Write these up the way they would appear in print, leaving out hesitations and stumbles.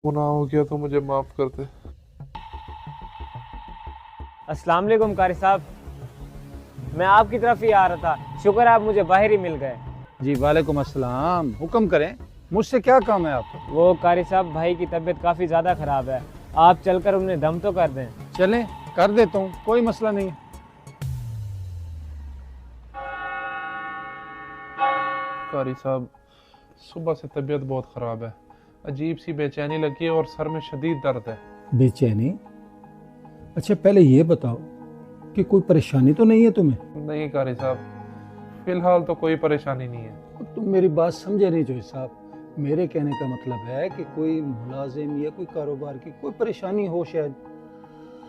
गुनाह हो गया तो मुझे माफ़ कर दे। अस्सलाम वालेकुम कारी साहब, मैं आपकी तरफ ही आ रहा था। शुक्र है आप मुझे बाहर ही मिल गए। जी वालेकुम अस्सलाम। हुक्म करें, मुझसे क्या काम है आपको? वो कारी साहब, भाई की तबीयत काफ़ी ज़्यादा ख़राब है, आप चलकर उन्हें दम तो कर दें। चलें, कर देता हूँ, कोई मसला नहीं है। कारी साहब, सुबह से तबीयत बहुत ख़राब है, अजीब सी बेचैनी लगी है और सर में शदीद दर्द है। बेचैनी? अच्छा पहले ये बताओ कि कोई परेशानी तो नहीं है तुम्हें? नहीं कारी साहब, फ़िलहाल तो कोई परेशानी नहीं है। तुम मेरी बात समझे नहीं जोई साहब। मेरे कहने का मतलब है कि कोई मुलाजिम या कोई कारोबार की कोई परेशानी हो शायद।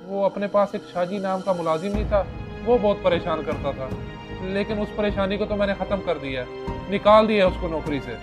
वो अपने पास एक शाजी नाम का मुलाजिम नहीं था, वो बहुत परेशान करता था, लेकिन उस परेशानी को तो मैंने ख़त्म कर दिया है, निकाल दिया उसको नौकरी से।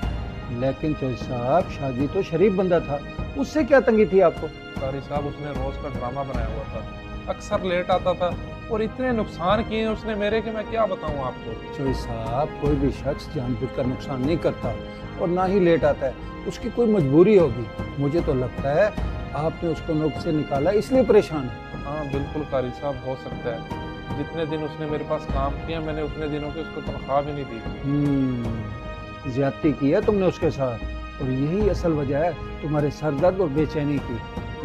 लेकिन जोई साहब, शादी तो शरीफ बंदा था, उससे क्या तंगी थी आपको? कारी साहब, उसने रोज़ का ड्रामा बनाया हुआ था, अक्सर लेट आता था और इतने नुकसान किए उसने मेरे कि मैं क्या बताऊं आपको। जोई साहब, कोई भी शख्स जानबूझकर नुकसान नहीं करता और ना ही लेट आता है, उसकी कोई मजबूरी होगी। मुझे तो लगता है आपने उसको नौकरी से निकाला इसलिए परेशान है। हाँ बिल्कुल कारी साहब, हो सकता है। जितने दिन उसने मेरे पास काम किया मैंने उतने दिनों की उसको तनख्वाह भी नहीं दी। ज्यादती की है तुमने उसके साथ और यही असल वजह है तुम्हारे सरदर्द और बेचैनी की।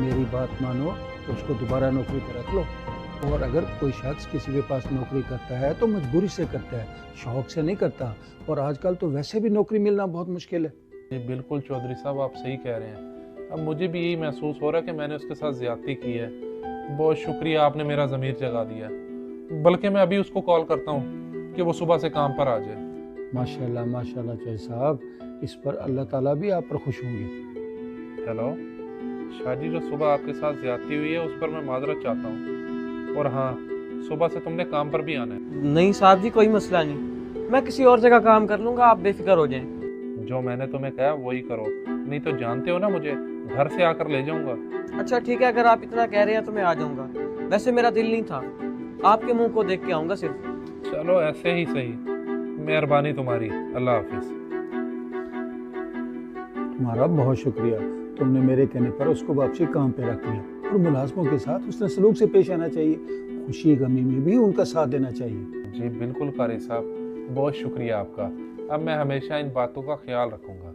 मेरी बात मानो तो उसको दोबारा नौकरी पर रख लो। और अगर कोई शख्स किसी के पास नौकरी करता है तो मजबूरी से करता है, शौक से नहीं करता। और आजकल तो वैसे भी नौकरी मिलना बहुत मुश्किल है। जी बिल्कुल चौधरी साहब, आप सही कह रहे हैं। अब मुझे भी यही महसूस हो रहा है कि मैंने उसके साथ ज्यादती की है। बहुत शुक्रिया, आपने मेरा ज़मीर जगा दिया। बल्कि मैं अभी उसको कॉल करता हूँ कि वो सुबह से काम पर आ जाए। माशाल्लाह माशाल्लाह जोई साहब, इस पर अल्लाह ताला भी आप पर खुश होंगे। हेलो शादी, जो सुबह आपके साथ ज्यादती हुई है उस पर मैं माजरत चाहता हूँ। और हाँ, सुबह से तुमने काम पर भी आना है। नहीं साहब जी, कोई मसला नहीं, मैं किसी और जगह काम कर लूँगा, आप बेफिक्र हो जाएं। जो मैंने तुम्हें कहा वही करो, नहीं तो जानते हो ना मुझे, घर से आकर ले जाऊंगा। अच्छा ठीक है, अगर आप इतना कह रहे हैं तो मैं आ जाऊँगा। वैसे मेरा दिल नहीं था, आपके मुंह को देख के आऊँगा सिर्फ। चलो ऐसे ही सही, मेहरबानी तुम्हारी, अल्लाह हाफिज। तुम्हारा बहुत शुक्रिया, तुमने मेरे कहने पर उसको वापसी काम पे रख लिया। और मुलाजमों के साथ उसने सलूक से पेश आना चाहिए, खुशी गमी में भी उनका साथ देना चाहिए। जी बिल्कुल कारी साहब, बहुत शुक्रिया आपका। अब मैं हमेशा इन बातों का ख्याल रखूंगा।